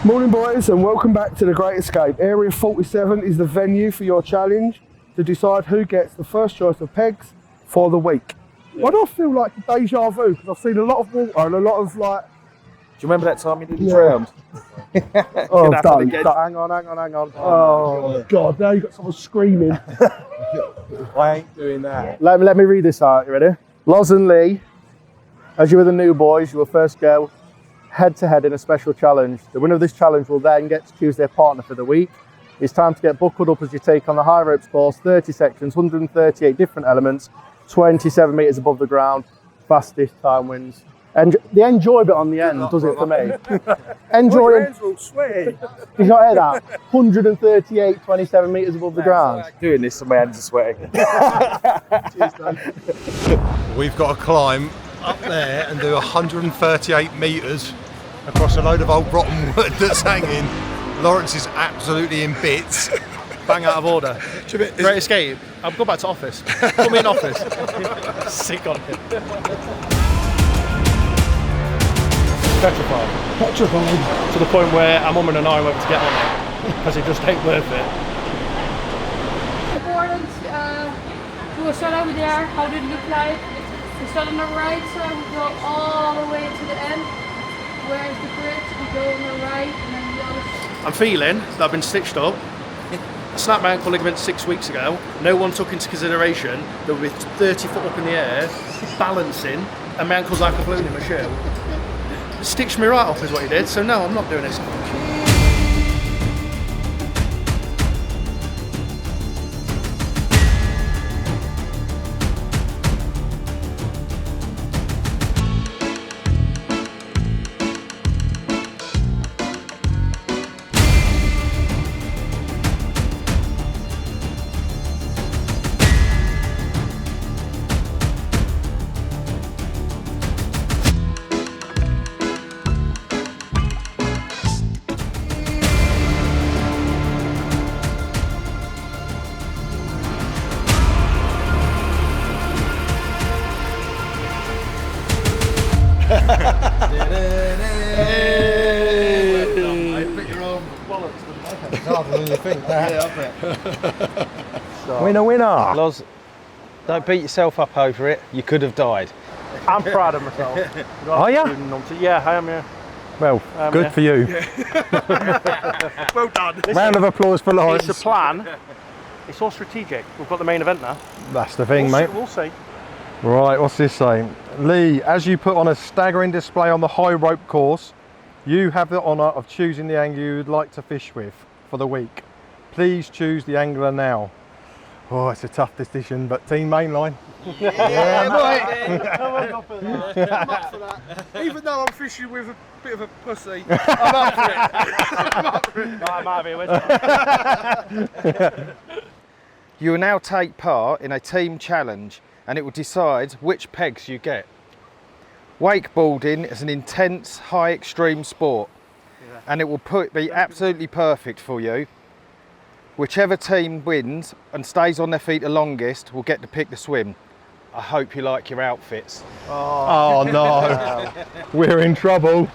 Morning boys and welcome back to The Great Escape. Area 47 is the venue for your challenge to decide who gets the first choice of pegs for the week. Why do I feel like deja vu? Because I've seen a lot of water and a lot of like... Do you remember that time you nearly drowned? Oh, don't. Hang on. Oh, God, now you've got someone screaming. I ain't doing that. Let me read this out, you ready? Loz and Lee, as you were the new boys, you will first go head-to-head in a special challenge. The winner of this challenge will then get to choose their partner for the week. It's time to get buckled up as you take on the high ropes course, 30 sections, 138 different elements, 27 metres above the ground, fastest time wins. And the enjoy bit on the end does it for me. Enjoy it. Did you not hear that? 138, 27 metres above the ground. Like doing this and my hands are sweating. We've got to climb up there and do 138 metres across a load of old rotten wood that's hanging. Lawrence is absolutely in bits. Bang out of order. Great Escape. I'll go back to office. Put me in office. Sick on it. Petrified. To the point where I'm umming and ahhing whether to get on it because it just ain't worth it. Important. We will start over there. How did it look like? We start on the right side. We go all the way to the end. Where is the bridge? We go on the right and then the other side. I'm feeling that I've been stitched up. I snapped my ankle ligament 6 weeks ago. No one took into consideration that with 30 foot up in the air, balancing, and my ankle's like a balloon in my shoe. Stitched me right up is what he did, so no, I'm not doing this. Winner. Loz, don't beat yourself up over it. You could have died. I'm proud of myself. Are you? Yeah, I am, yeah. Well, good for you. Well done. Round of applause for Lawrence. It's a plan. It's all strategic. We've got the main event now. That's the thing, mate. We'll see. Right, what's this saying? Lee, as you put on a staggering display on the high rope course, you have the honour of choosing the angler you would like to fish with for the week. Please choose the angler now. Oh, it's a tough decision, but team mainline. Yeah, mate. I'm up for that. Even though I'm fishing with a bit of a pussy, I'm up for it. No, I might be with you. You will now take part in a team challenge and it will decide which pegs you get. Wakeboarding is an intense, high extreme sport and it will be absolutely perfect for you. Whichever team wins and stays on their feet the longest will get to pick the swim. I hope you like your outfits. Oh no, we're in trouble.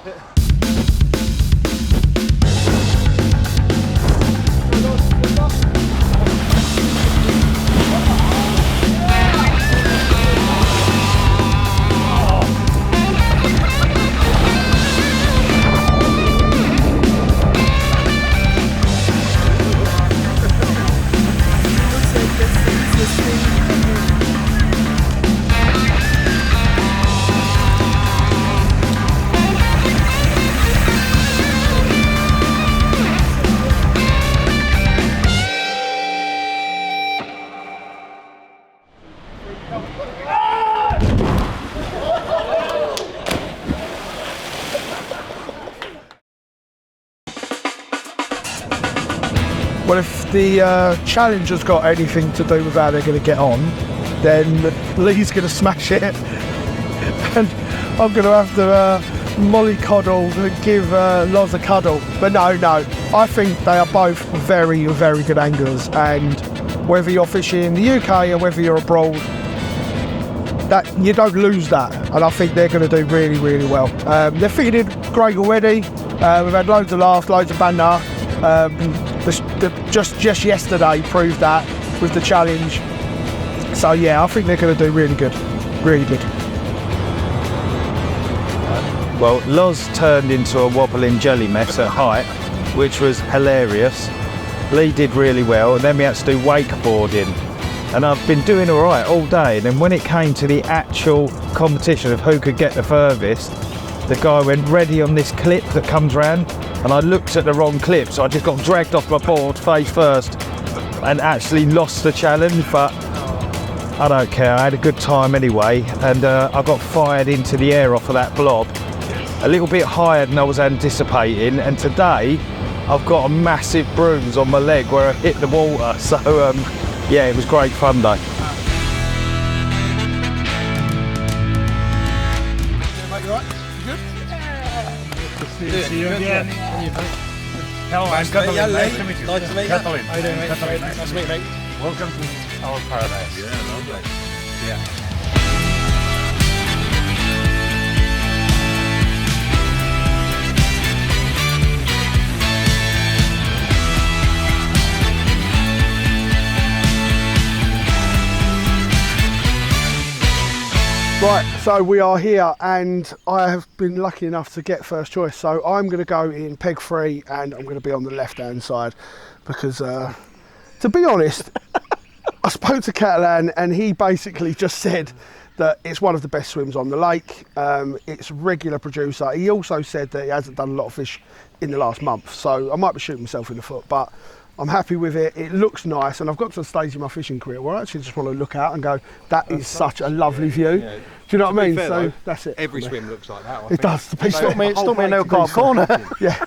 Well, if the challenge has got anything to do with how they're going to get on, then Lee's going to smash it, and I'm going to have to mollycoddle and give Loz a cuddle. But no, I think they are both very, very good anglers, and whether you're fishing in the UK or whether you're abroad, that you don't lose that, and I think they're going to do really, really well. They're feeling great already. We've had loads of laughs, loads of banter. Just yesterday proved that with the challenge. So yeah, I think they're going to do really good, really good. Well, Loz turned into a wobbling jelly mess at height, which was hilarious. Lee did really well, and then we had to do wakeboarding. And I've been doing all right all day, and then when it came to the actual competition of who could get the furthest, the guy went ready on this clip that comes round, and I looked at the wrong clip, so I just got dragged off my board face first and actually lost the challenge, but I don't care. I had a good time anyway, and I got fired into the air off of that blob a little bit higher than I was anticipating, and today I've got a massive bruise on my leg where I hit the water, so yeah, it was great fun though. See you again. Hello, I'm Kathleen. Nice to meet you. Nice to meet you. Kathleen. How you doing, mate? Nice to meet you, mate. Welcome to our paradise. Yeah, lovely. Yeah. Right, so we are here, and I have been lucky enough to get first choice. So I'm going to go in peg 3, and I'm going to be on the left-hand side because, to be honest, I spoke to Catalan, and he basically just said that it's one of the best swims on the lake. It's a regular producer. He also said that he hasn't done a lot of fish in the last month, so I might be shooting myself in the foot, but I'm happy with it. It looks nice, and I've got to the stage in my fishing career where I actually just want to look out and go, that is such a lovely view. Yeah. Do you know what I mean? Fair, so though, that's it. Every swim looks like that. It does. Stop me in no car corner. Yeah.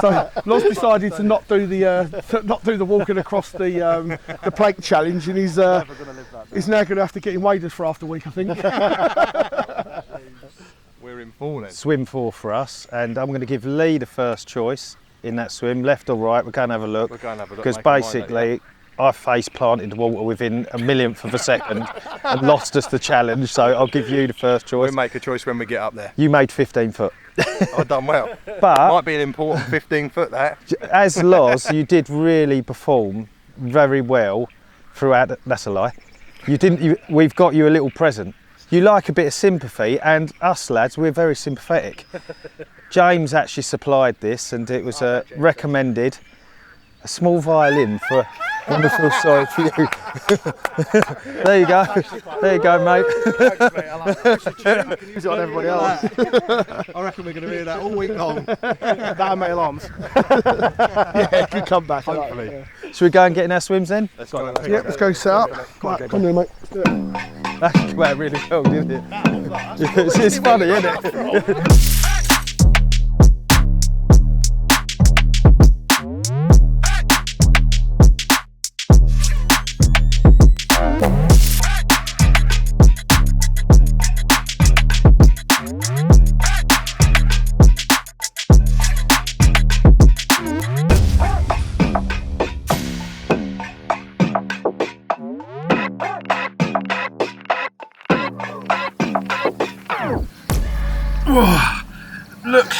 So Loz decided to not do the walking across the plank challenge, and he's now going to have to get him waded for after a week, I think. We're in 4 then. Swim 4 for us, and I'm going to give Lee the first choice in that swim, left or right. We're going to have a look. We're going to have a look. Because basically, I face planted the water within a millionth of a second and lost us the challenge. So I'll give you the first choice. We'll make a choice when we get up there. You made 15 foot. I've done well. But might be an important 15 foot that. As Loz, you did really perform very well throughout. That's a lie. You didn't. We've got you a little present. You like a bit of sympathy, and us lads, we're very sympathetic. James actually supplied this, and it was recommended. A small violin for wonderful side for you. There you go. There you go, mate. Use it on everybody else. I reckon we're going to hear that all week long. That and my alarms. Yeah, good comeback. Hopefully. Yeah. Should we go and get in our swims then? Let's go. Yeah, let's go set up. Right, come on, mate. Let's do it. That came out really well, didn't it? It's funny, isn't it? Look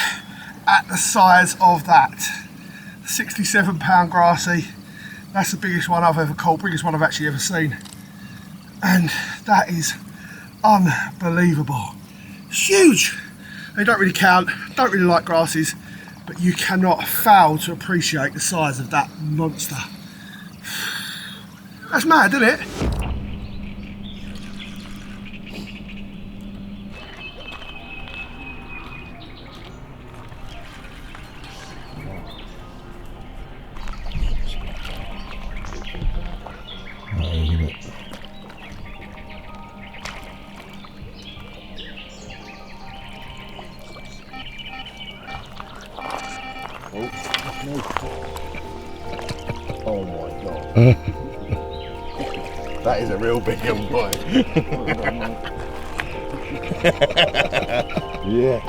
at the size of that. 67-pound grassy. That's the biggest one I've ever caught, biggest one I've actually ever seen. And that is unbelievable. It's huge. They don't really count, don't really like grasses, but you cannot fail to appreciate the size of that monster. That's mad, isn't it? Oh my god. That is a real big young boy. Yes.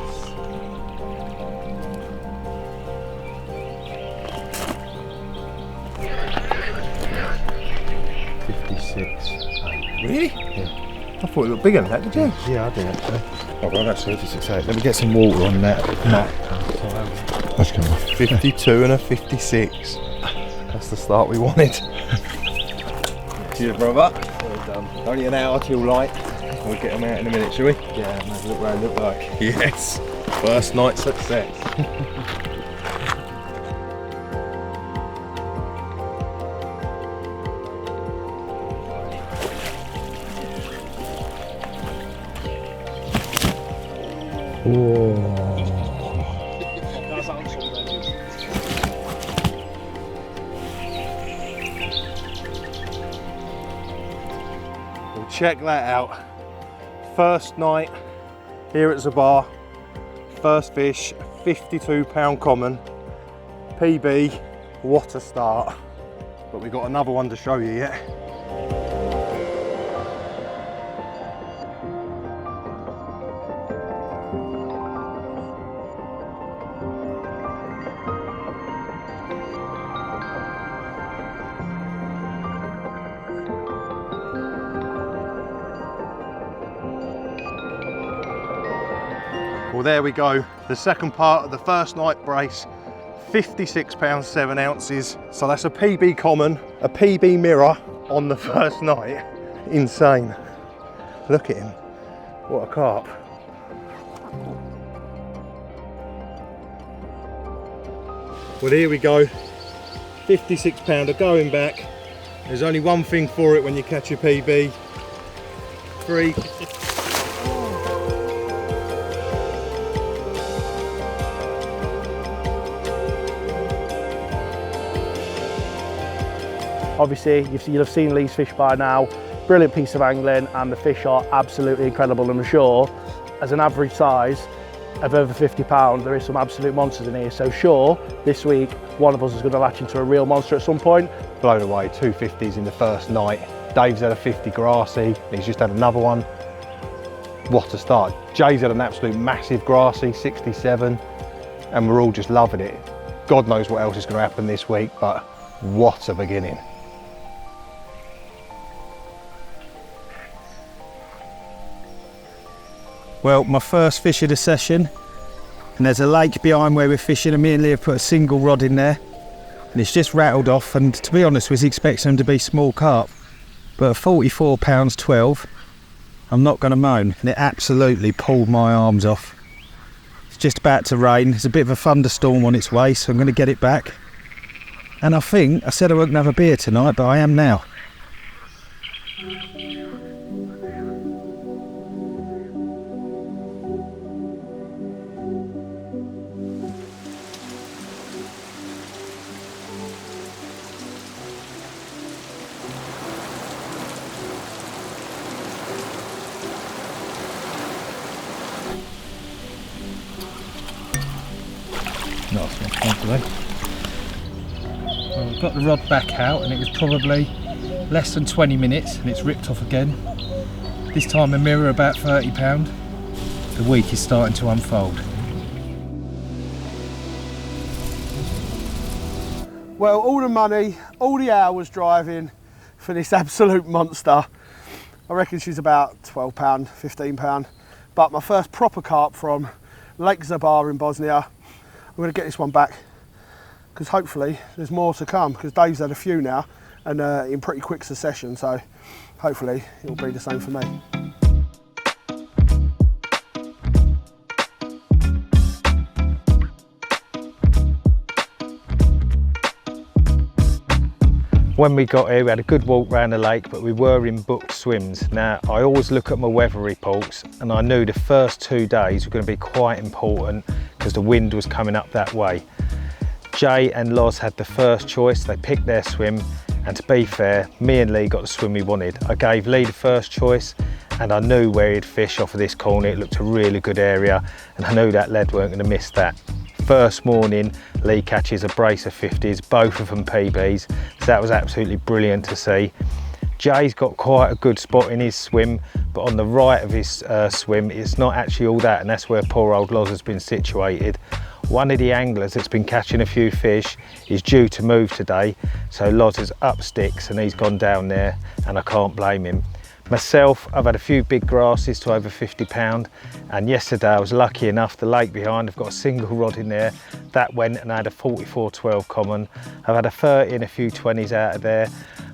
$56. Really? Yeah. I thought it looked bigger than that, did you? Yeah, I did actually. Oh well, that's 36.8. Let me get some water on that. Let's go. 52 and a 56. That's the start we wanted. Cheers, brother. Well done. Only an hour till light. We'll get them out in a minute, shall we? Yeah, and have a look where I look like. Yes. First night success. Well, check that out. First night here at Zabar. First fish, 52-pound common. PB, what a start. But we've got another one to show you yet. Well, there we go. The second part of the first night brace, 56 pounds 7 ounces. So that's a PB common, a PB mirror on the first night. Insane. Look at him. What a carp. Well, here we go. 56 pounder going back. There's only one thing for it when you catch your PB. 3. Obviously, you'll have seen Lee's fish by now. Brilliant piece of angling, and the fish are absolutely incredible. And I'm sure, as an average size of over 50 pounds, there is some absolute monsters in here. So sure, this week, one of us is going to latch into a real monster at some point. Blown away, 250s in the first night. Dave's had a 50 grassy, he's just had another one. What a start. Jay's had an absolute massive grassy, 67, and we're all just loving it. God knows what else is going to happen this week, but what a beginning. Well, my first fish of the session, and there's a lake behind where we're fishing, and me and Lee have put a single rod in there, and it's just rattled off, and to be honest, was expecting them to be small carp, but at 44 pounds 12, I'm not going to moan, and it absolutely pulled my arms off. It's just about to rain, there's a bit of a thunderstorm on its way, so I'm going to get it back, and I think, I said I wouldn't have a beer tonight, but I am now. Nice one, thank you, mate. Well, we've got the rod back out, and it was probably less than 20 minutes, and it's ripped off again. This time a mirror about 30 pound. The week is starting to unfold. Well, all the money, all the hours driving for this absolute monster. I reckon she's about £12, £15. But my first proper carp from Lake Zabar in Bosnia. I'm going to get this one back, because hopefully there's more to come, because Dave's had a few now, and in pretty quick succession, so hopefully it'll be the same for me. When we got here, we had a good walk around the lake, but we were in booked swims. Now, I always look at my weather reports, and I knew the first 2 days were going to be quite important because the wind was coming up that way. Jay and Loz had the first choice. They picked their swim, and to be fair, me and Lee got the swim we wanted. I gave Lee the first choice, and I knew where he'd fish off of this corner. It looked a really good area, and I knew that lead weren't going to miss that. First morning, Lee catches a brace of 50s, both of them PBs, so that was absolutely brilliant to see. Jay's got quite a good spot in his swim, but on the right of his swim, it's not actually all that, and that's where poor old Loz has been situated. One of the anglers that's been catching a few fish is due to move today, so Loz is up sticks and he's gone down there, and I can't blame him. Myself, I've had a few big grasses to over 50 pound, and yesterday I was lucky enough, the lake behind, I've got a single rod in there, that went and I had a 44-12 common. I've had a 30 and a few 20s out of there,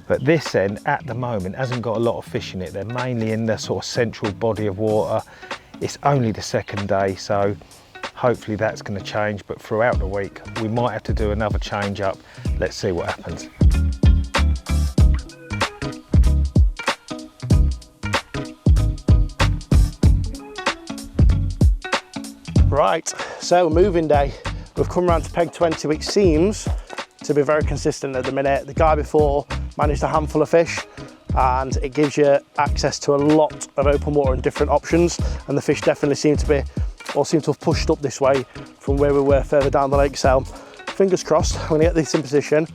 but this end at the moment hasn't got a lot of fish in it. They're mainly in the sort of central body of water. It's only the second day, so hopefully that's going to change, but throughout the week we might have to do another change up. Let's see what happens. Right, so moving day. We've come around to peg 20, which seems to be very consistent at the minute. The guy before managed a handful of fish, and it gives you access to a lot of open water and different options, and the fish definitely seem to have pushed up this way from where we were further down the lake. So fingers crossed, I'm gonna get this in position,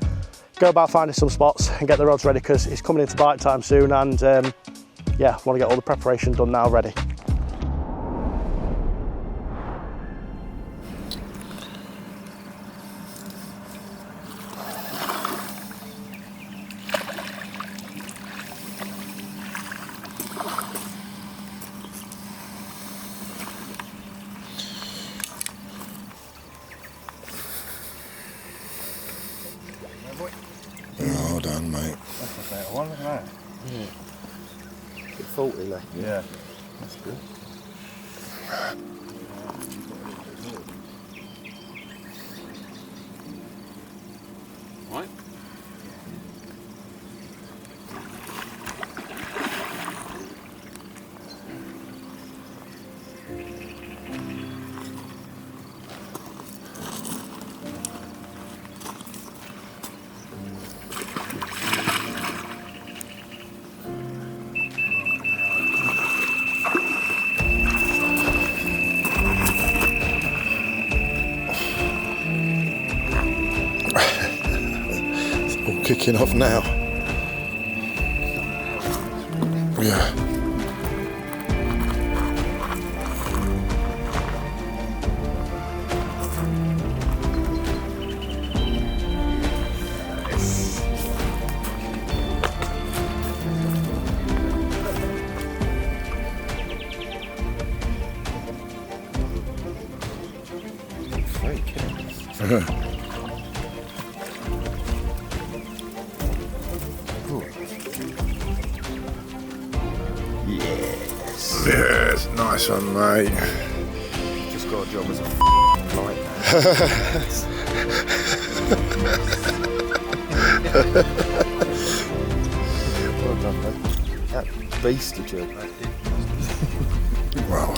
go about finding some spots and get the rods ready, because it's coming into bite time soon, and yeah, I want to get all the preparation done now, ready. Well done, mate. That's a better one, isn't it? Yeah. Bit faulty, like. Yeah. That's good. Right. Kicking off now. Yeah. Yes, nice one, mate. Just got a job as a light. Well done, mate. That beastly job. Wow.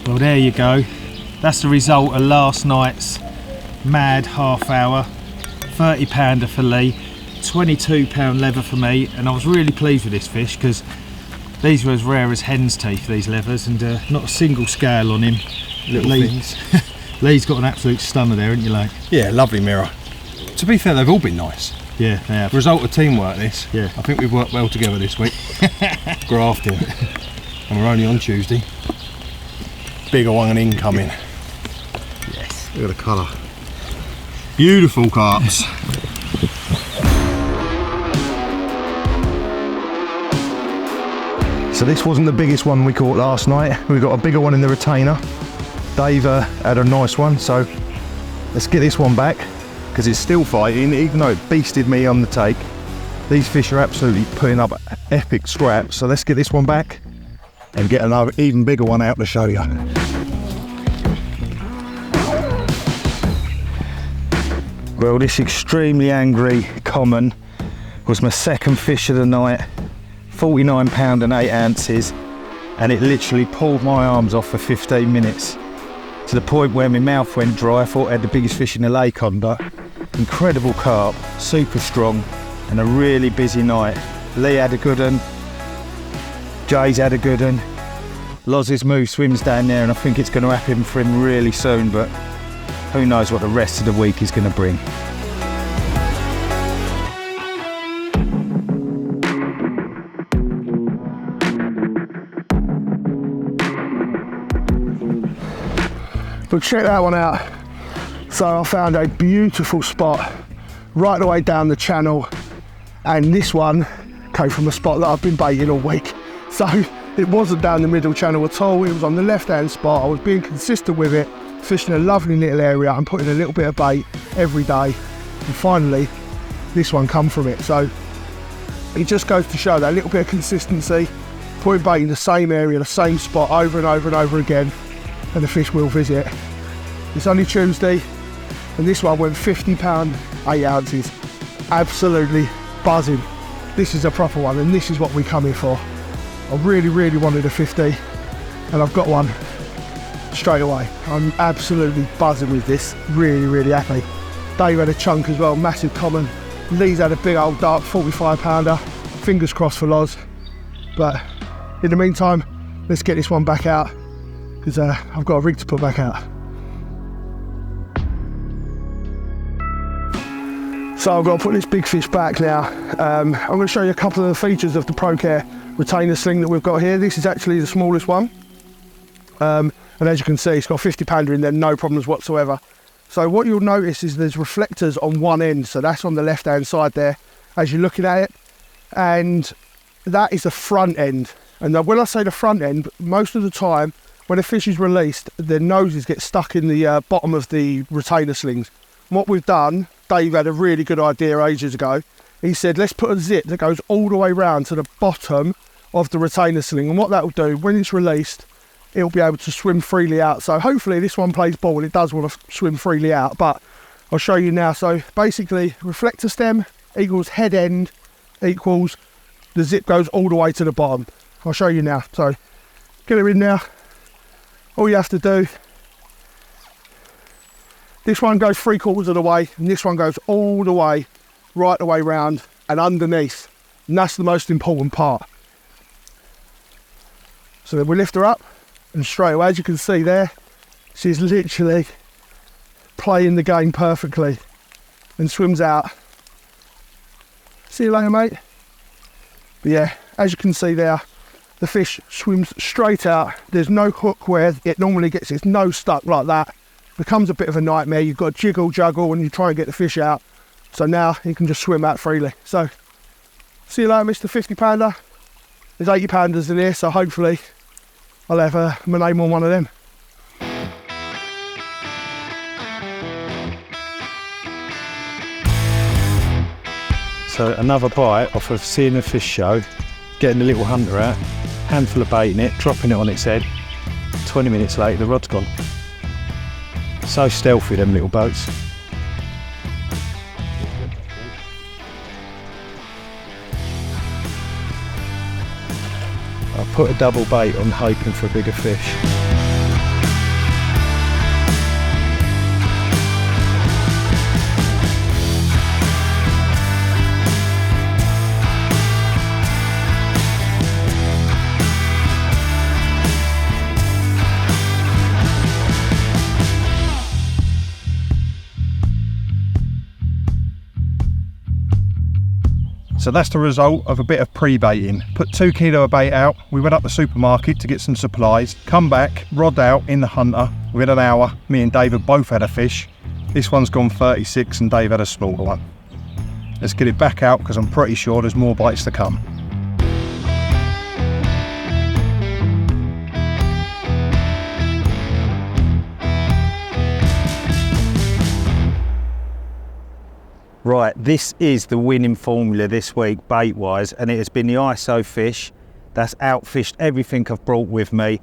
Well, there you go. That's the result of last night's mad half hour. 30 pounder for Lee, 22 pound leather for me, and I was really pleased with this fish because these were as rare as hen's teeth, these leathers, and not a single scale on him. Little things. Lee's got an absolute stunner there, haven't you, Lee? Yeah, lovely mirror. To be fair, they've all been nice. Yeah, they have. Result of teamwork, this. Yeah. I think we've worked well together this week. Grafting. And we're only on Tuesday. Bigger one incoming. Yes. Look at the colour. Beautiful carps. So this wasn't the biggest one we caught last night. We got a bigger one in the retainer. Dave had a nice one, so let's get this one back because it's still fighting, even though it beasted me on the take. These fish are absolutely putting up epic scraps, so let's get this one back and get another even bigger one out to show you. Well, this extremely angry common was my second fish of the night. 49 pound and 8 ounces. and it literally pulled my arms off for 15 minutes to the point where my mouth went dry. I thought I had the biggest fish in the lake on, but incredible carp, super strong, and a really busy night. Lee had a good one, Jay's had a good one. Loz's move swims down there, and I think it's going to happen for him really soon, but who knows what the rest of the week is going to bring. But check that one out. So I found a beautiful spot right the way down the channel, and this one came from a spot that I've been baiting all week. So it wasn't down the middle channel at all, it was on the left hand spot. I was being consistent with it, fishing a lovely little area and putting a little bit of bait every day, and finally this one come from it. So it just goes to show that little bit of consistency, putting bait in the same area, the same spot over and over and over again, and the fish will visit. It's only Tuesday, and this one went 50 pound, 8 ounces. Absolutely buzzing. This is a proper one, and this is what we come here for. I really wanted a 50, and I've got one straight away. I'm absolutely buzzing with this, really happy. Dave had a chunk as well, massive common. Lee's had a big old dark 45 pounder. Fingers crossed for Loz. But in the meantime, let's get this one back out, because I've got a rig to put back out. So I've got to put this big fish back now. I'm going to show you a couple of the features of the ProCare retainer sling that we've got here. This is actually the smallest one. And as you can see, it's got a 50 pounder in there, no problems whatsoever. So what you'll notice is there's reflectors on one end. So that's on the left hand side there, as you're looking at it. And that is the front end. And when I say the front end, most of the time, when a fish is released, their noses get stuck in the bottom of the retainer slings. And what we've done, Dave had a really good idea ages ago. He said, let's put a zip that goes all the way round to the bottom of the retainer sling. And what that will do, when it's released, it'll be able to swim freely out. So hopefully this one plays ball. It does want to swim freely out, but I'll show you now. So basically, reflector stem equals head end equals the zip goes all the way to the bottom. I'll show you now. So get her in now. All you have to do, this one goes 3/4 of the way, and this one goes all the way, right the way round and underneath. And that's the most important part. So then we lift her up, and straight away, as you can see there, she's literally playing the game perfectly and swims out. See you later, mate. But yeah, as you can see there, the fish swims straight out. There's no hook where it normally gets its nose stuck like that. Becomes a bit of a nightmare. You've got to juggle when you try and get the fish out. So now you can just swim out freely. So see you later, Mr. 50 pounder. There's 80 pounders in here, so hopefully I'll have my name on one of them. So another bite off of seeing the fish show, getting the little hunter out, handful of bait in it, dropping it on its head. 20 minutes later, the rod's gone. So stealthy, them little boats. I put a double bait on, hoping for a bigger fish. So that's the result of a bit of pre-baiting. Put 2 kilo of bait out, we went up the supermarket to get some supplies, come back, rod out in the hunter. Within an hour, me and Dave have both had a fish. This one's gone 36 and Dave had a smaller one. Let's get it back out because I'm pretty sure there's more bites to come. Right, this is the winning formula this week bait wise, and it has been the ISO fish that's outfished everything I've brought with me.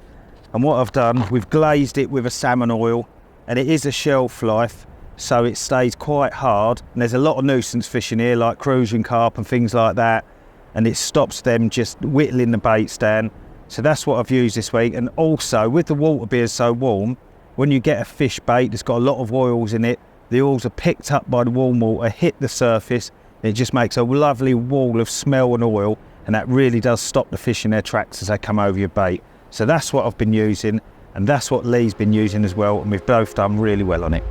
And what I've done, we've glazed it with a salmon oil, and it is a shelf life, so it stays quite hard. And there's a lot of nuisance fishing here, like cruising carp and things like that, and it stops them just whittling the baits down. So that's what I've used this week. And also, with the water being so warm, when you get a fish bait that's got a lot of oils in it, the oils are picked up by the warm water, hit the surface, and it just makes a lovely wall of smell and oil, and that really does stop the fish in their tracks as they come over your bait. So that's what I've been using, and that's what Lee's been using as well, and we've both done really well on it.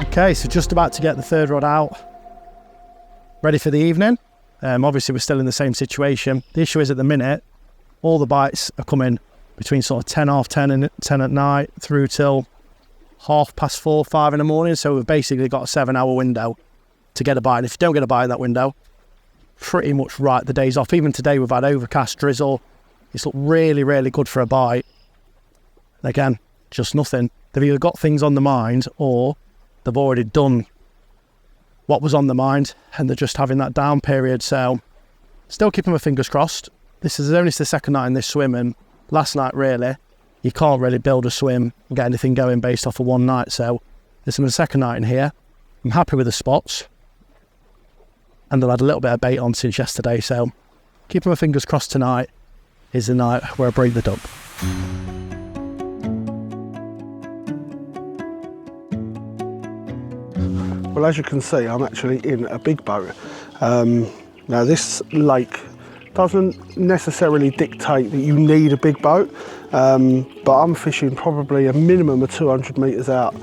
Okay, so just about to get the third rod out, ready for the evening. Obviously we're still in the same situation. The issue is at the minute, all the bites are coming between sort of 10, half 10 and 10 at night through till 4:30, 5 in the morning. So we've basically got a 7-hour window to get a bite. And if you don't get a bite in that window, pretty much write the days off. Even today we've had overcast, drizzle. It's looked really, really good for a bite. Again, just nothing. They've either got things on the mind or they've already done what was on the mind and they're just having that down period. So still keeping my fingers crossed. This is only the second night in this swim, and last night really you can't really build a swim and get anything going based off of one night. So this is my second night in here. I'm happy with the spots, and I've had a little bit of bait on since yesterday, so keeping my fingers crossed tonight is the night where I break the dub. Well, as you can see, I'm actually in a big boat. Now this lake doesn't necessarily dictate that you need a big boat, but I'm fishing probably a minimum of 200 metres out.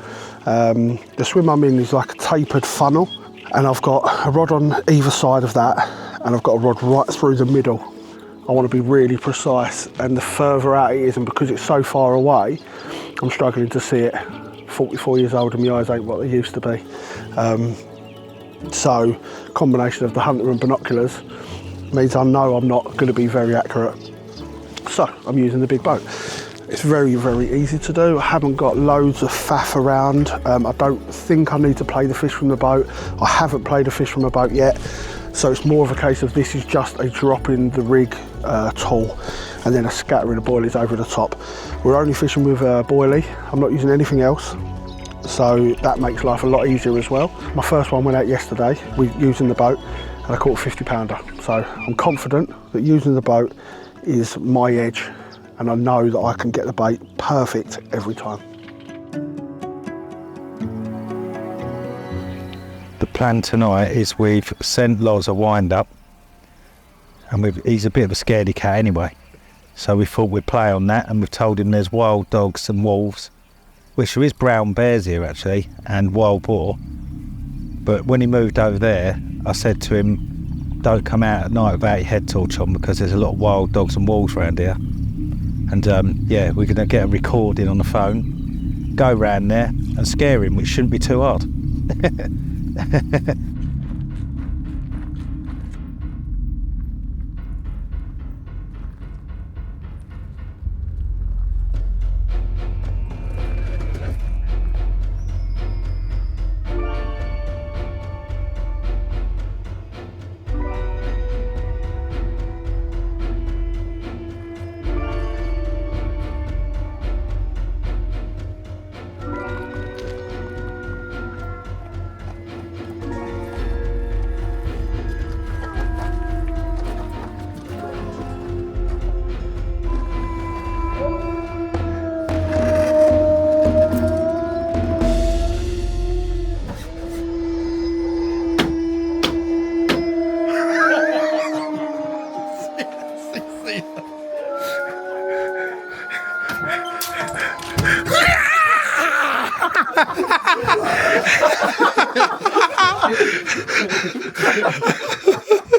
The swim I'm in is like a tapered funnel, and I've got a rod on either side of that, and I've got a rod right through the middle. I want to be really precise, and the further out it is, and because it's so far away, I'm struggling to see it. 44 years old and my eyes ain't what they used to be. So combination of the hunter and binoculars means I know I'm not going to be very accurate. So I'm using the big boat. It's very, very easy to do. I haven't got loads of faff around. I don't think I need to play the fish from the boat. I haven't played a fish from a boat yet. So it's more of a case of this is just a drop in the rig tool and then a scattering of boilies over the top. We're only fishing with a boilie. I'm not using anything else. So that makes life a lot easier as well. My first one went out yesterday using the boat, and I caught a 50 pounder. So I'm confident that using the boat is my edge, and I know that I can get the bait perfect every time. The plan tonight is we've sent Loz a wind up, and he's a bit of a scaredy cat anyway. So we thought we'd play on that, and we've told him there's wild dogs and wolves, which there is brown bears here actually, and wild boar. But when he moved over there, I said to him, don't come out at night without your head torch on, because there's a lot of wild dogs and wolves around here. And yeah, we're going to get a recording on the phone, go round there and scare him, which shouldn't be too hard.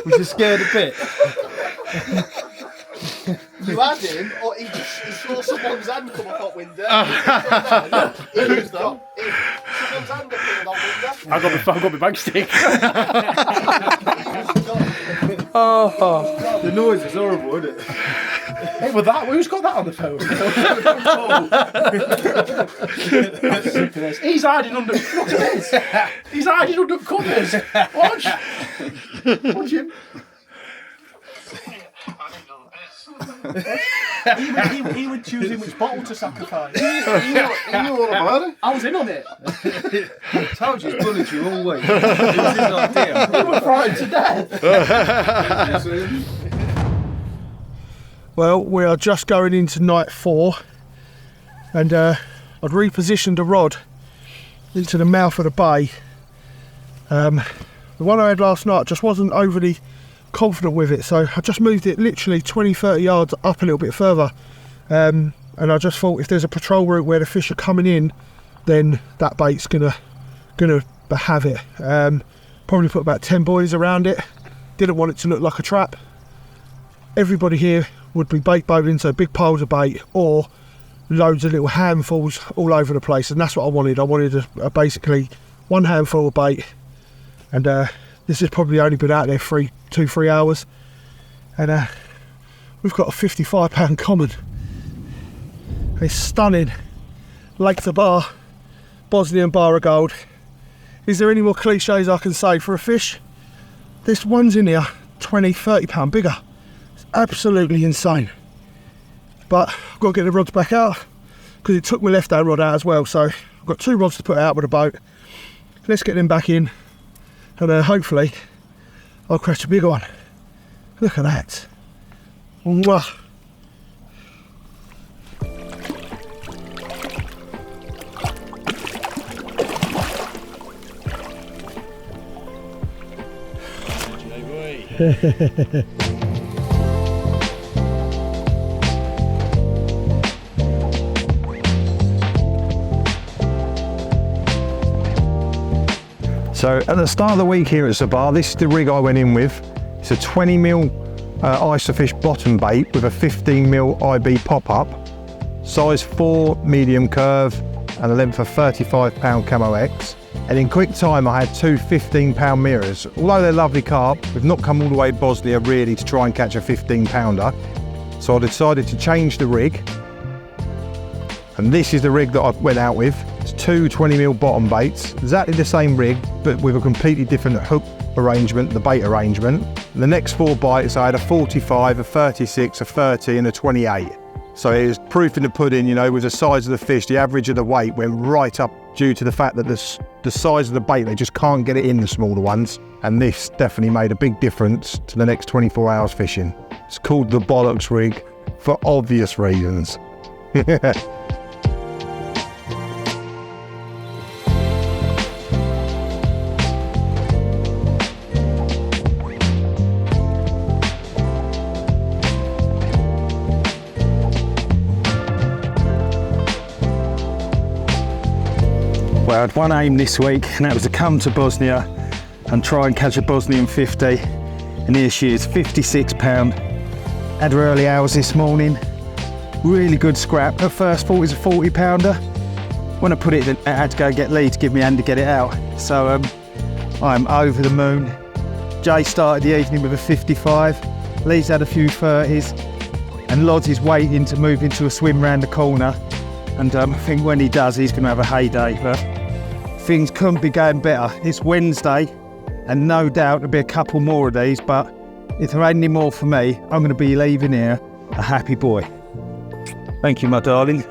Was you scared a bit? You had him, or he saw someone's hand come up that window. He was though. Someone's hand up in that window. I got my bag stick. Oh, the noise is horrible, isn't it? Hey, with that, who's got that on the phone? He's hiding under covers. He's hiding under covers. Watch. Watch him. he would choose in which bottle to sacrifice. You knew all about it. I was in on it. I told you, he's bullied you all week. It was his idea. You were frightened to death. Well, we are just going into night 4, and I'd repositioned a rod into the mouth of the bay. The one I had last night just wasn't overly confident with it, so I just moved it literally 20-30 yards up a little bit further, and I just thought if there's a patrol route where the fish are coming in, then that bait's gonna have it. Probably put about 10 buoys around it. Didn't want it to look like a trap. Everybody here would be bait boating, so big piles of bait or loads of little handfuls all over the place, and that's what I wanted. I wanted a basically one handful of bait, and this has probably only been out there 2-3 hours, and we've got a 55-pound common. It's stunning. Lake Zabar, Bosnian bar of gold. Is there any more cliches I can say for a fish? This one's in here 20-30 pound bigger. It's absolutely insane. But I've got to get the rods back out because it took my left hand rod out as well, so I've got 2 rods to put out with a boat. Let's get them back in, and hopefully I'll catch a bigger one. Look at that. Mwah. So at the start of the week here at Zabar, this is the rig I went in with. It's a 20mm Isofish bottom bait with a 15mm IB pop-up, size 4 medium curve and a length of 35-pound Camo X. And in quick time I had 2 15-pound mirrors. Although they're lovely carp, we've not come all the way to Bosnia really to try and catch a 15-pounder. So I decided to change the rig. And this is the rig that I went out with. It's 2 20mm bottom baits, exactly the same rig, but with a completely different hook arrangement, the bait arrangement. And the next 4 bites I had a 45, a 36, a 30 and a 28. So it was proof in the pudding, you know, with the size of the fish, the average of the weight went right up due to the fact that the size of the bait, they just can't get it in the smaller ones. And this definitely made a big difference to the next 24 hours fishing. It's called the bollocks rig for obvious reasons. Well, I had one aim this week, and that was to come to Bosnia and try and catch a Bosnian 50. And here she is, 56-pound. Had her early hours this morning. Really good scrap. At first thought it was a 40-pounder. When I put it in, I had to go get Lee to give me a hand to get it out. So I'm over the moon. Jay started the evening with a 55. Lee's had a few 30s. And Lods is waiting to move into a swim round the corner. And I think when he does, he's going to have a heyday. But things couldn't be going better. It's Wednesday, and no doubt there'll be a couple more of these. But if there ain't any more for me, I'm going to be leaving here a happy boy. Thank you, my darling.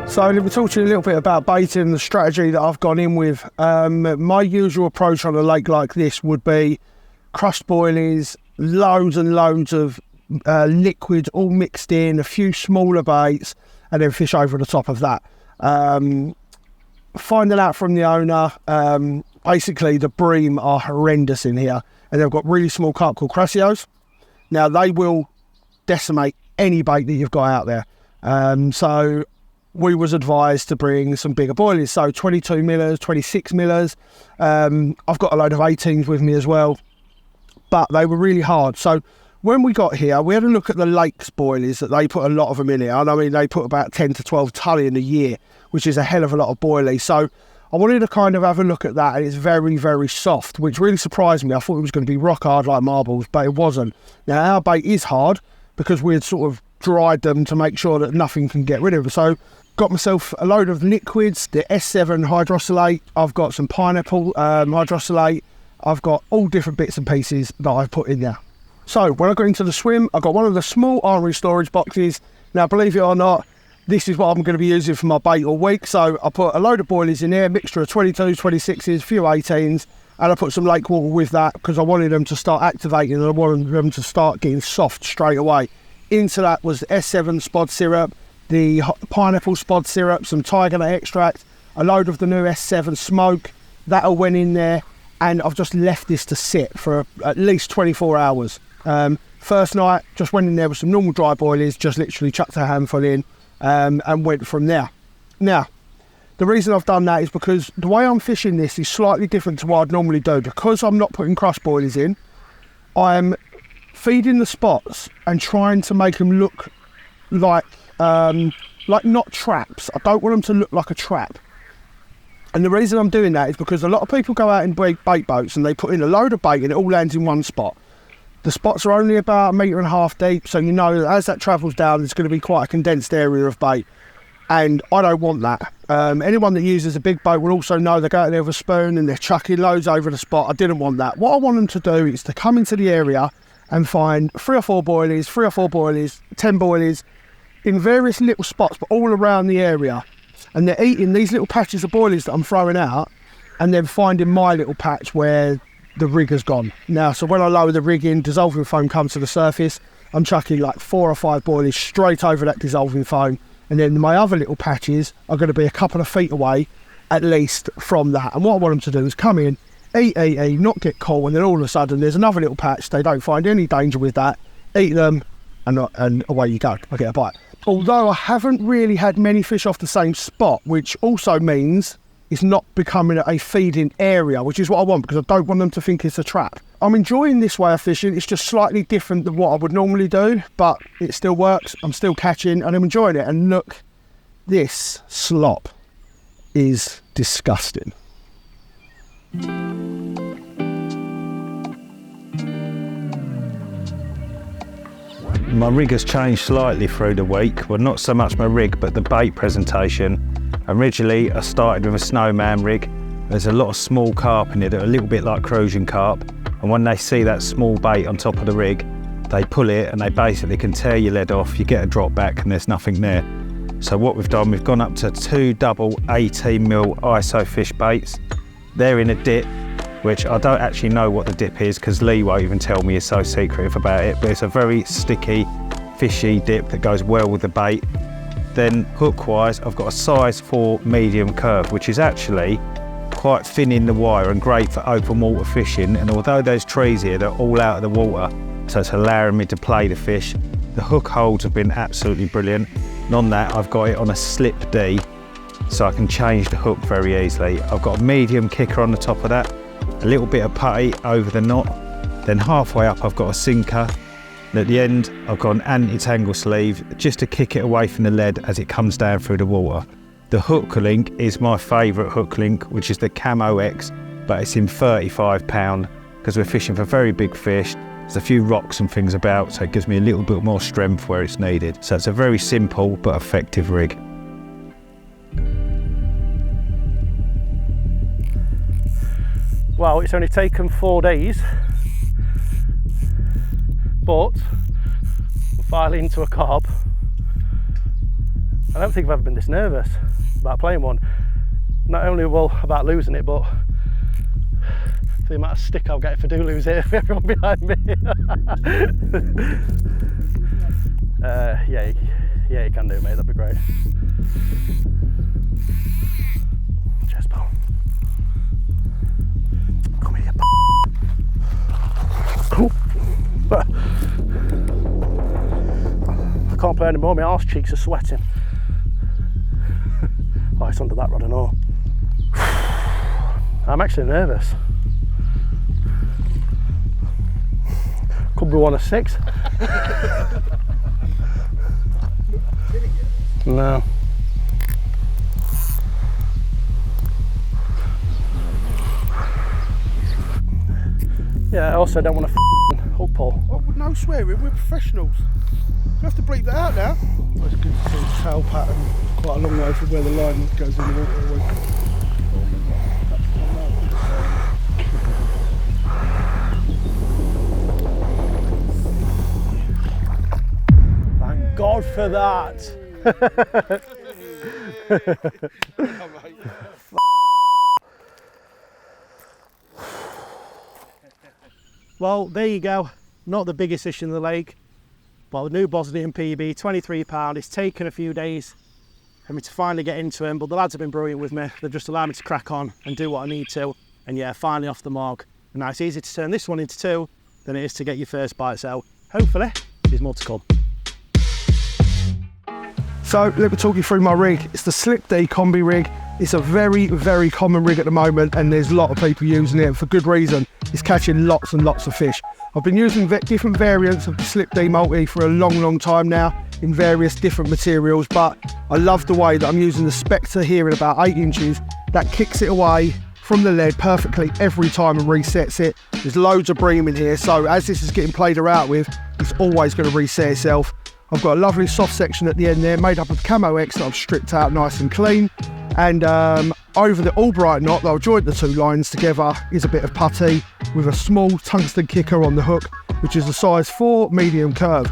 So we'll talk to you a little bit about baiting and the strategy that I've gone in with. My usual approach on a lake like this would be crushed boilies, loads and loads of liquid all mixed in, a few smaller baits, and then fish over the top of that. Finding out from the owner, basically the bream are horrendous in here, and they've got really small carp called crassios. Now they will decimate any bait that you've got out there. So we was advised to bring some bigger boilies, so 22 millers, 26 millers. I've got a load of 18s with me as well, but they were really hard. So when we got here, we had a look at the lakes boilies that they put a lot of them in here. And I mean, they put about 10 to 12 tully in a year, which is a hell of a lot of boilies. So I wanted to kind of have a look at that, and it's very, very soft, which really surprised me. I thought it was going to be rock hard like marbles, but it wasn't. Now our bait is hard because we had sort of dried them to make sure that nothing can get rid of them. So got myself a load of liquids, the S7 hydrosylate. I've got some pineapple hydrosylate. I've got all different bits and pieces that I've put in there. So when I got into the swim, I got one of the small armoury storage boxes. Now, believe it or not, this is what I'm going to be using for my bait all week. So I put a load of boilies in there, mixture of 22s, 26s, a few 18s, and I put some lake water with that because I wanted them to start activating and I wanted them to start getting soft straight away. Into that was the S7 spod syrup, the pineapple spod syrup, some tiger nut extract, a load of the new S7 smoke. That all went in there, and I've just left this to sit for at least 24 hours. First night, just went in there with some normal dry boilies, just literally chucked a handful in and went from there. Now, the reason I've done that is because the way I'm fishing this is slightly different to what I'd normally do. Because I'm not putting crush boilies in, I'm feeding the spots and trying to make them look like not traps. I don't want them to look like a trap. And the reason I'm doing that is because a lot of people go out in bait boats and they put in a load of bait and it all lands in one spot. The spots are only about 1.5 meters deep, so you know as that travels down, there's going to be quite a condensed area of bait. And I don't want that. Anyone that uses a big boat will also know they go out there with a spoon and they're chucking loads over the spot. I didn't want that. What I want them to do is to come into the area and find 3 or 4 boilies, 10 boilies in various little spots, but all around the area. And they're eating these little patches of boilies that I'm throwing out and then finding my little patch where the rig has gone. Now, so when I lower the rig in, dissolving foam comes to the surface. I'm chucking like 4 or 5 boilies straight over that dissolving foam. And then my other little patches are going to be a couple of feet away at least from that. And what I want them to do is come in, eat, not get caught, and then all of a sudden there's another little patch. They don't find any danger with that. Eat them and away you go. I get a bite. Although I haven't really had many fish off the same spot, which also means it's not becoming a feeding area, which is what I want because I don't want them to think it's a trap. I'm enjoying this way of fishing. It's just slightly different than what I would normally do, but it still works. I'm still catching and I'm enjoying it. And look, this slop is disgusting. My rig has changed slightly through the week. Well, not so much my rig, but the bait presentation. Originally, I started with a snowman rig. There's a lot of small carp in it that are a little bit like cruising carp. And when they see that small bait on top of the rig, they pull it and they basically can tear your lead off. You get a drop back and there's nothing there. So what we've done, we've gone up to 2 double 18mm ISO fish baits. They're in a dip, which I don't actually know what the dip is because Lee won't even tell me, he's so secretive about it, but it's a very sticky, fishy dip that goes well with the bait. Then hook-wise, I've got a size 4 medium curve, which is actually quite thin in the wire and great for open water fishing. And although those trees here, they're all out of the water, so it's allowing me to play the fish. The hook holds have been absolutely brilliant. And on that, I've got it on a slip D, so I can change the hook very easily. I've got a medium kicker on the top of that, a little bit of putty over the knot, then halfway up I've got a sinker, and at the end I've got an anti-tangle sleeve just to kick it away from the lead as it comes down through the water. The hook link is my favourite hook link, which is the Camo X, but it's in 35 pound because we're fishing for very big fish. There's a few rocks and things about, so it gives me a little bit more strength where it's needed. So it's a very simple but effective rig. Well, it's only taken 4 days, but we're finally into a carp. I don't think I've ever been this nervous about playing one. Not only about losing it, but the amount of stick I'll get if I do lose it, if everyone behind me. Yeah, you can do it, mate, that'd be great. Cheers, pal. Come here, you I can't play anymore, my arse cheeks are sweating. Oh, it's under that rod and all. I'm actually nervous. Could be 1 of 6. No. Yeah, I also don't want to hook pull. Oh, no swearing, we're professionals. You have to bleep that out now. Well, it's good to see the tail pattern quite a long way from where the line goes in the water. Thank God for that. Well, there you go. Not the biggest fish in the lake, but the new Bosnian PB, £23. It's taken a few days for me to finally get into him, but the lads have been brilliant with me. They've just allowed me to crack on and do what I need to. And yeah, finally off the mark. And now it's easier to turn this one into 2 than it is to get your first bite. So hopefully there's more to come. So let me talk you through my rig. It's the Slip D combi rig. It's a very, very common rig at the moment, and there's a lot of people using it, and for good reason. It's catching lots and lots of fish. I've been using different variants of the Slip D multi for a long time now in various different materials, but I love the way that I'm using the Spectre here in about 8 inches. That kicks it away from the lead perfectly every time and resets it. There's loads of bream in here, so as this is getting played around with, it's always going to reset itself. I've got a lovely soft section at the end there, made up of Camo X that I've stripped out nice and clean. And over the Albright knot that I'll join the 2 lines together is a bit of putty with a small tungsten kicker on the hook, which is a size 4 medium curve.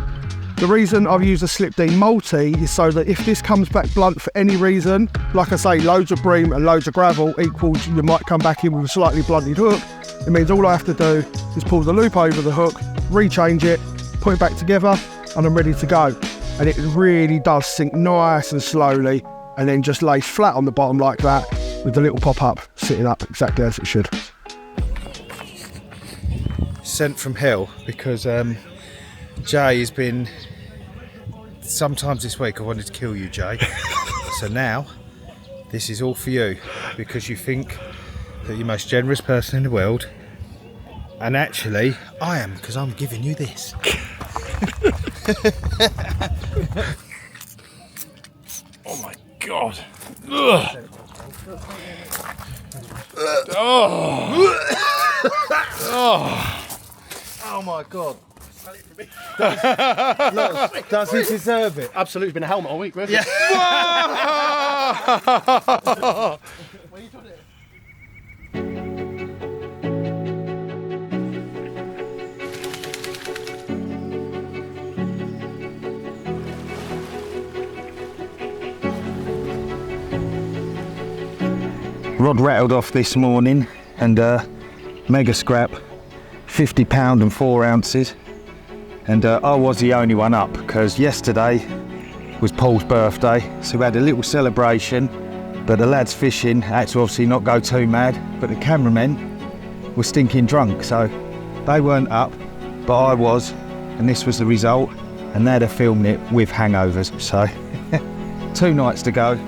The reason I've used a Slip D multi is so that if this comes back blunt for any reason, like I say, loads of bream and loads of gravel equals you might come back in with a slightly blunted hook. It means all I have to do is pull the loop over the hook, rechange it, put it back together, and I'm ready to go. And it really does sink nice and slowly, and then just lays flat on the bottom like that with the little pop-up sitting up exactly as it should. Sent from hell because Jay has been, sometimes this week I wanted to kill you, Jay. So now this is all for you because you think that you're the most generous person in the world, and actually I am, because I'm giving you this. Oh my God. Ugh. Oh my God. Look, does he deserve it? Absolutely, been a helmet all week, really. Yeah. Rod rattled off this morning, and mega scrap, £50 and 4 ounces. And I was the only one up because yesterday was Paul's birthday, so we had a little celebration. But the lads fishing had to obviously not go too mad, but the cameramen were stinking drunk, so they weren't up, but I was, and this was the result. And now they're filming it with hangovers, so 2 nights to go.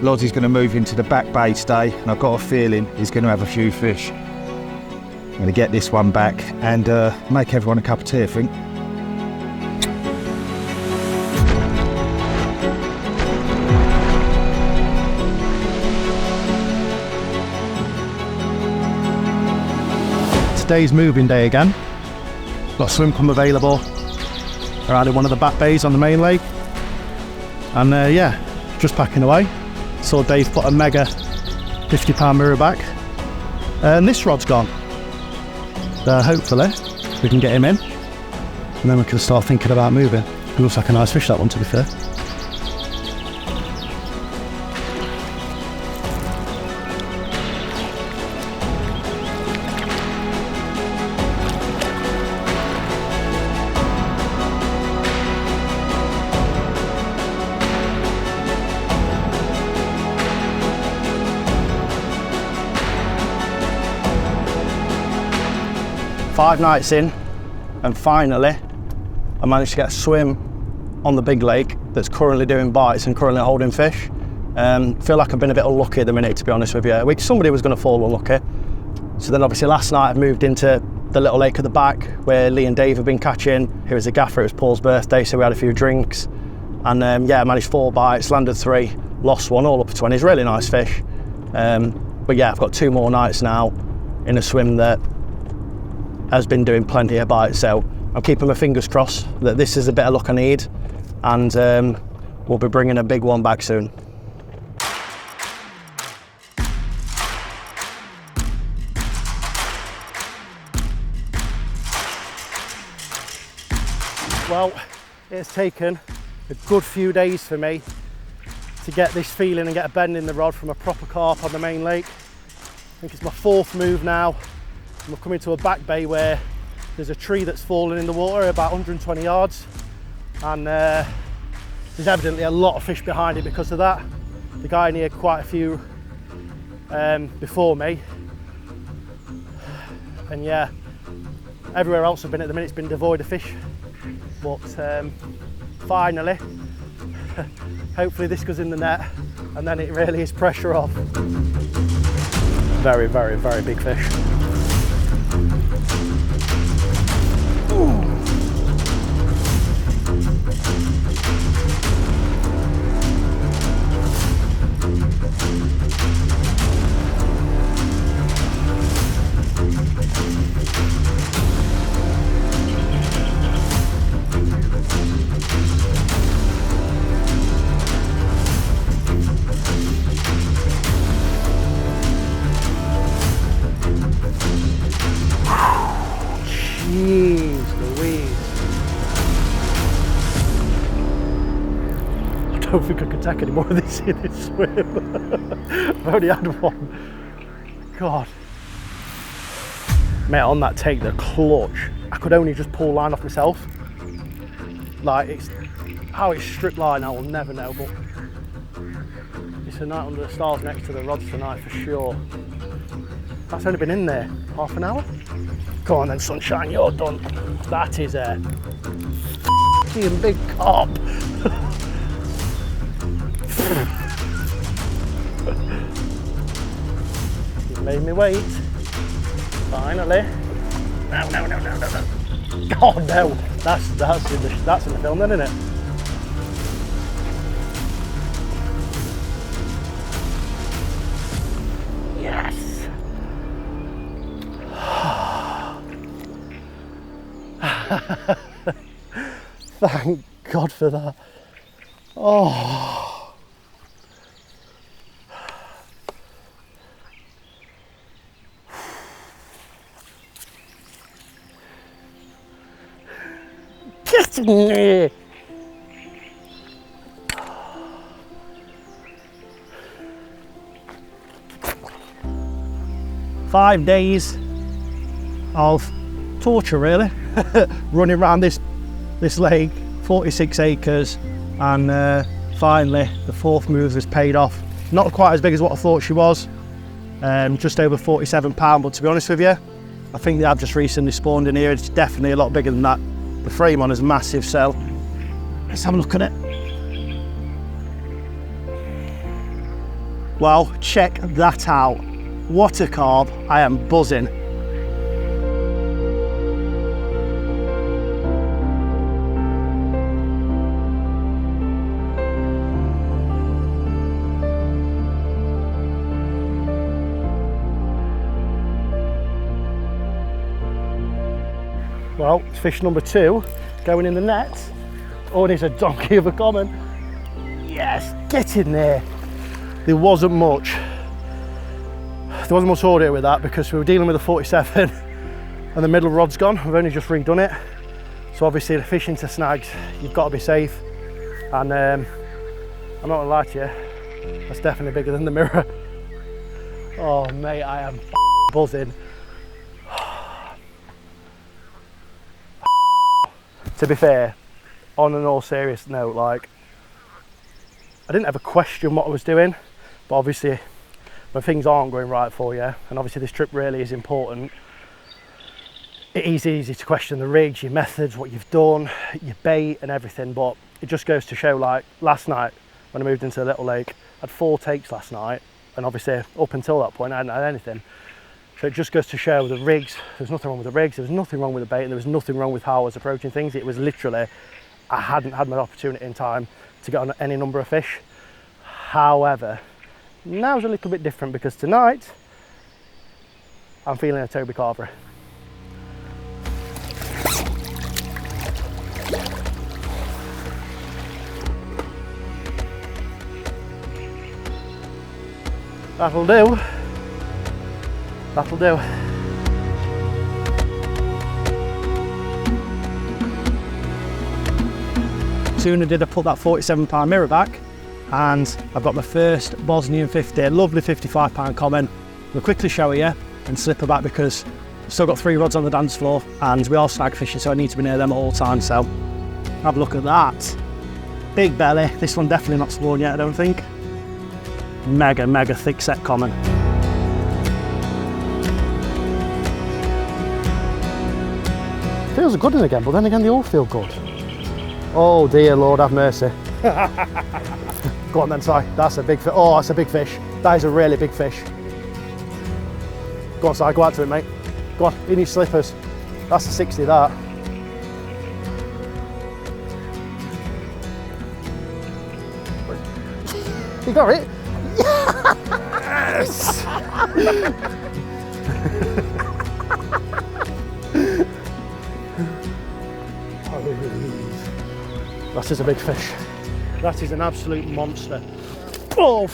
Lozzie's going to move into the back bay today, and I've got a feeling he's going to have a few fish. I'm going to get this one back and make everyone a cup of tea, I think. Today's moving day again. Got swim pump available around in one of the back bays on the main lake. And yeah, just packing away. Saw Dave put a mega £50 mirror back, and this rod's gone. So hopefully we can get him in, and then we can start thinking about moving. It looks like a nice fish, that one, to be fair. Five nights in, and finally I managed to get a swim on the big lake that's currently doing bites and currently holding fish. Feel like I've been a bit unlucky at the minute, to be honest with you. Somebody was going to fall unlucky. So then obviously last night I've moved into the little lake at the back where Lee and Dave have been catching. Here was the gaffer, it was Paul's birthday, so we had a few drinks. And yeah, I managed 4 bites, landed 3, lost 1, all up for 20. It's really nice fish. But yeah, I've got 2 more nights now in a swim that has been doing plenty of bites, so I'm keeping my fingers crossed that this is a bit of luck I need, and we'll be bringing a big one back soon. Well, it has taken a good few days for me to get this feeling and get a bend in the rod from a proper carp on the main lake. I think it's my 4th move now. I'm coming to a back bay where there's a tree that's fallen in the water about 120 yards, and there's evidently a lot of fish behind it because of that. The guy neared quite a few before me, and yeah, everywhere else I've been at the minute it's been devoid of fish, but finally hopefully this goes in the net and then it really is pressure off. Very, very, very big fish. Ooh. Jeez Louise. I don't think I could take any more of this in this swim. I've only had one. God. Mate, on that take, the clutch, I could only just pull line off myself. Like, it's how it's stripped line, I will never know, but it's a night under the stars next to the rods tonight for sure. That's only been in there half an hour. Go on then, sunshine, you're done. That is a f***ing big carp. You've made me wait. Finally. No, no, no, no, no, no. Oh no, that's in the film then, isn't it? Yes. Thank God for that. Oh. Get me. 5 days of torture, really. Running around this lake, 46 acres, and finally the 4th move has paid off. Not quite as big as what I thought she was, just over 47 pounds, but to be honest with you, I think they have just recently spawned in here. It's definitely a lot bigger than that. The frame on is massive, so let's have a look at it. Well, check that out. What a carp, I am buzzing. Well, it's fish number 2 going in the net. Oh, there's a donkey of a common. Yes, get in there. There wasn't much audio with that because we were dealing with a 47 and the middle rod's gone. We've only just redone it. So obviously the fish into snags, you've got to be safe. And I'm not gonna lie to you, that's definitely bigger than the mirror. Oh mate, I am buzzing. To be fair, on an all serious note, like, I didn't ever question what I was doing, but obviously when things aren't going right for you, and obviously this trip really is important, it is easy to question the rigs, your methods, what you've done, your bait and everything, but it just goes to show, like last night when I moved into the little lake, I had 4 takes last night, and obviously up until that point I hadn't had anything. So it just goes to show the rigs, there's nothing wrong with the rigs, there was nothing wrong with the bait, and there was nothing wrong with how I was approaching things. It was literally, I hadn't had my opportunity in time to get on any number of fish. However, now's a little bit different because tonight, I'm feeling a Toby Carvery. That'll do. That'll do. sooner did I put that 47-pound mirror back, and I've got my first Bosnian 50, a lovely 55-pound common. We'll quickly show you and slip her back because I've still got 3 rods on the dance floor and we are snag fishing, so I need to be near them at all times. So have a look at that. Big belly. This one definitely not spawned yet, I don't think. Mega, mega thick set common. Feels good in again, but then again they all feel good. Oh dear Lord, have mercy. Go on then, Si. That's a big fish. Oh, that's a big fish. That is a really big fish. Go on, Si, go out to it, mate. Go on, in your slippers. That's a 60, that. You got it? Yes! That is a big fish. That is an absolute monster. Oh!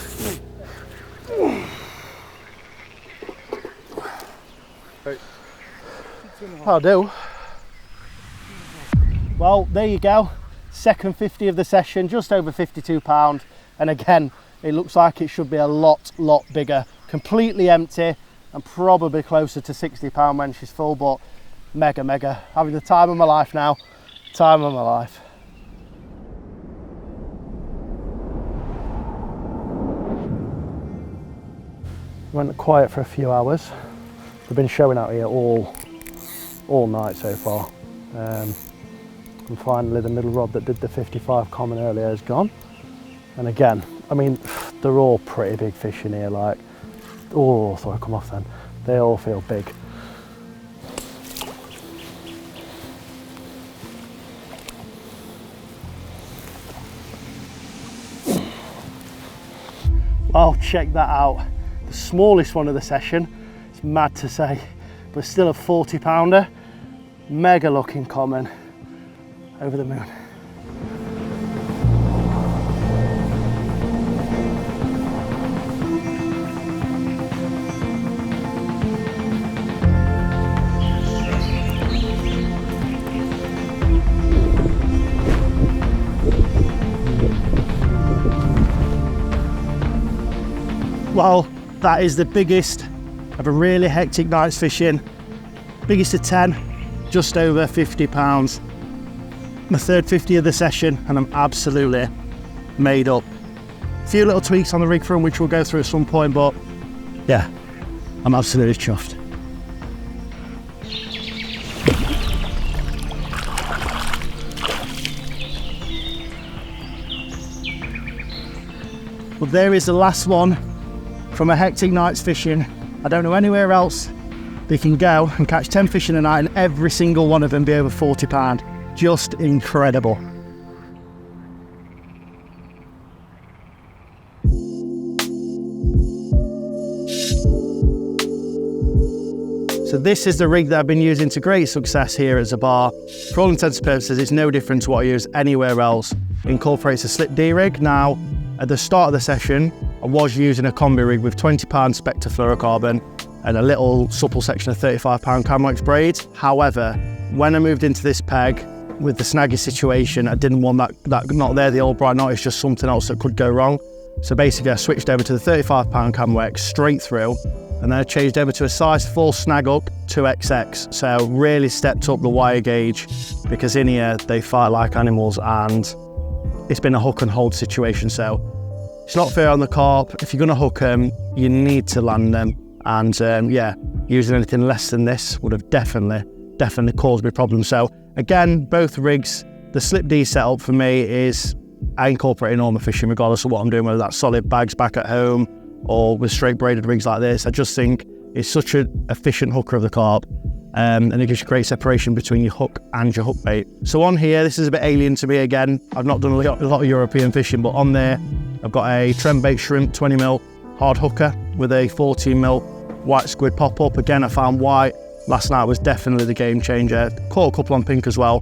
I'll do. Well, there you go. Second 50 of the session, just over £52. And again, it looks like it should be a lot bigger. Completely empty and probably closer to £60 when she's full, but mega. Having the time of my life now. Time of my life. Went quiet for a few hours. We've been showing out here all night so far. And finally the middle rod that did the 55 common earlier is gone. And again, I mean, they're all pretty big fish in here, like, oh, sorry, come off then. They all feel big. Well, check that out. The smallest one of the session. It's mad to say, but still a 40-pounder. Mega looking common. Over the moon. Well, that is the biggest of a really hectic night's fishing. Biggest of 10, just over £50. My third 50 of the session, and I'm absolutely made up. A few little tweaks on the rig front which we'll go through at some point, but yeah, I'm absolutely chuffed. Well, there is the last one from a hectic night's fishing. I don't know anywhere else they can go and catch 10 fish in a night and every single one of them be over £40. Just incredible. So this is the rig that I've been using to great success here at Zabar. For all intents and purposes, it's no different to what I use anywhere else. It incorporates a slip D rig. Now, at the start of the session, I was using a combi rig with 20-pound Spectre fluorocarbon and a little supple section of 35-pound Camlex braids. However, when I moved into this peg, with the snaggy situation, I didn't want that knot there, the old bright knot. It's just something else that could go wrong. So basically I switched over to the 35-pound Camlex straight through, and then I changed over to a size 4 snag up 2XX. So really stepped up the wire gauge, because in here they fight like animals and it's been a hook and hold situation. So it's not fair on the carp. If you're gonna hook them, you need to land them. And yeah, using anything less than this would have definitely caused me problems. So again, both rigs, the slip D setup for me is I incorporate in all my fishing regardless of what I'm doing, whether that's solid bags back at home or with straight braided rigs like this. I just think it's such an efficient hooker of the carp, and it gives you great separation between your hook and your hook bait. So on here, this is a bit alien to me again. I've not done a lot of European fishing, but on there, I've got a trem bait shrimp 20mm hard hooker with a 14mm white squid pop-up. Again, I found white last night was definitely the game changer. Caught a couple on pink as well,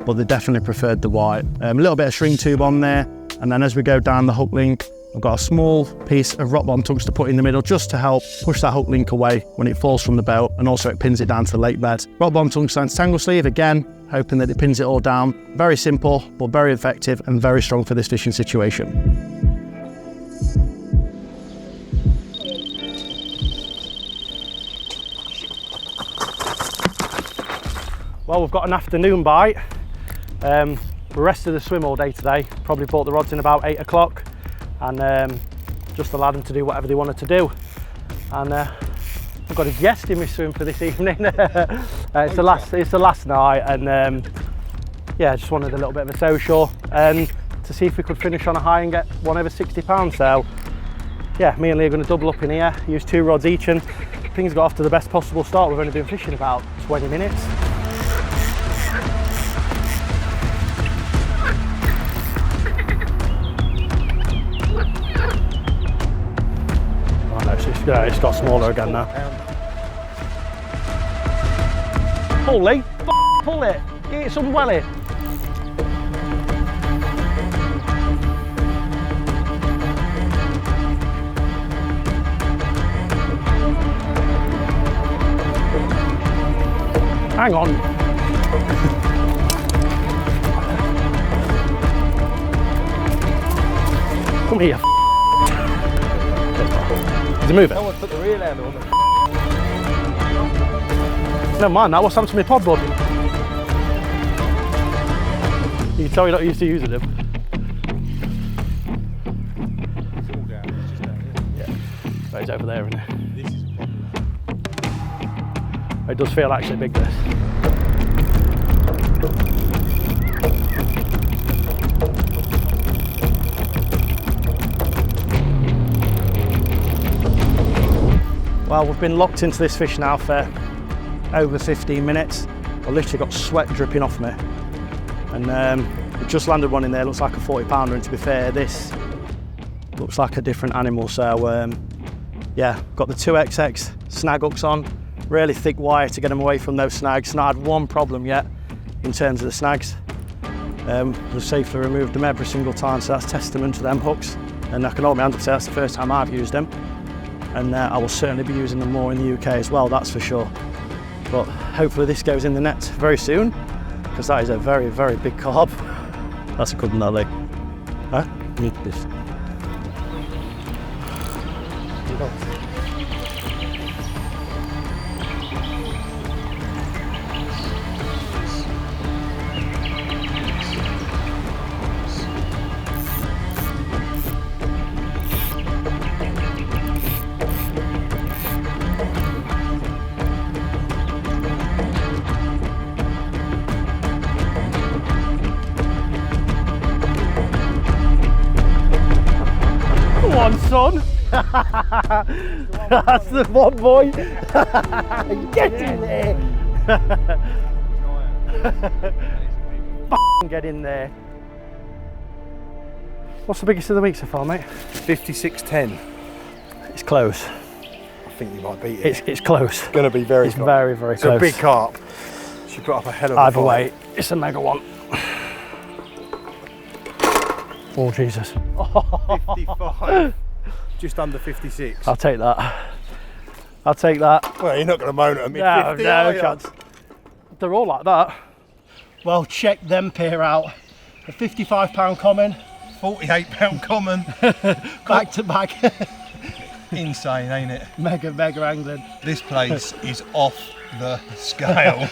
but they definitely preferred the white. A little bit of string tube on there, and then as we go down the hook link, I've got a small piece of rock bottom tunks to put in the middle just to help push that hook link away when it falls from the boat, and also it pins it down to the lake bed. Rock bottom tungsten tangle sleeve, again, hoping that it pins it all down. Very simple, but very effective and very strong for this fishing situation. Well, we've got an afternoon bite. We rested the swim all day today. Probably brought the rods in about 8 o'clock, and just allowed them to do whatever they wanted to do. And I've got a guest in my swim for this evening. It's the last night, and yeah, just wanted a little bit of a social and to see if we could finish on a high and get one over 60 pounds. So yeah, me and Lee are going to double up in here, use 2 rods each, and things got off to the best possible start. We've only been fishing about 20 minutes. Yeah, it's got smaller again now. Pull, Lee. Pull it. Get some welly. Hang on. Come here. Is he moving? No one put the reel handle on the Never mind that, what's happened to my pod, bud? You can tell you're not used to using them. It's all down, it's just down here. Yeah, but it's over there, isn't it? This is a problem. It does feel actually big, this. Well, we've been locked into this fish now for over 15 minutes. I literally got sweat dripping off me. And we've just landed one in there, looks like a 40 pounder, and to be fair, this looks like a different animal. So yeah, got the 2XX snag hooks on, really thick wire to get them away from those snags. Not had one problem yet in terms of the snags. We've safely removed them every single time, so that's testament to them hooks. And I can hold my hand up and say that's the first time I've used them. And I will certainly be using them more in the UK as well, that's for sure. But hopefully this goes in the net very soon, because that is a very, very big carp. That's a good one, that leg. Huh? Need this. Come on, son. That's the one, boy. Get in there. Get in there. What's the biggest of the week so far, mate? 56.10. It's close. I think you might beat it. It's close. It's going to be very It's close. very, very close. It's a big carp. She put up a hell of a Either fight. way, it's a mega one. Oh, Jesus. 55. Just under 56. I'll take that. I'll take that. Well, you're not going to moan at a mid-50, No are you? chance. They're all like that. Well, check them pair out. A £55 common. £48 common. Back to back. Insane, ain't it? Mega angling. This place is off the scale.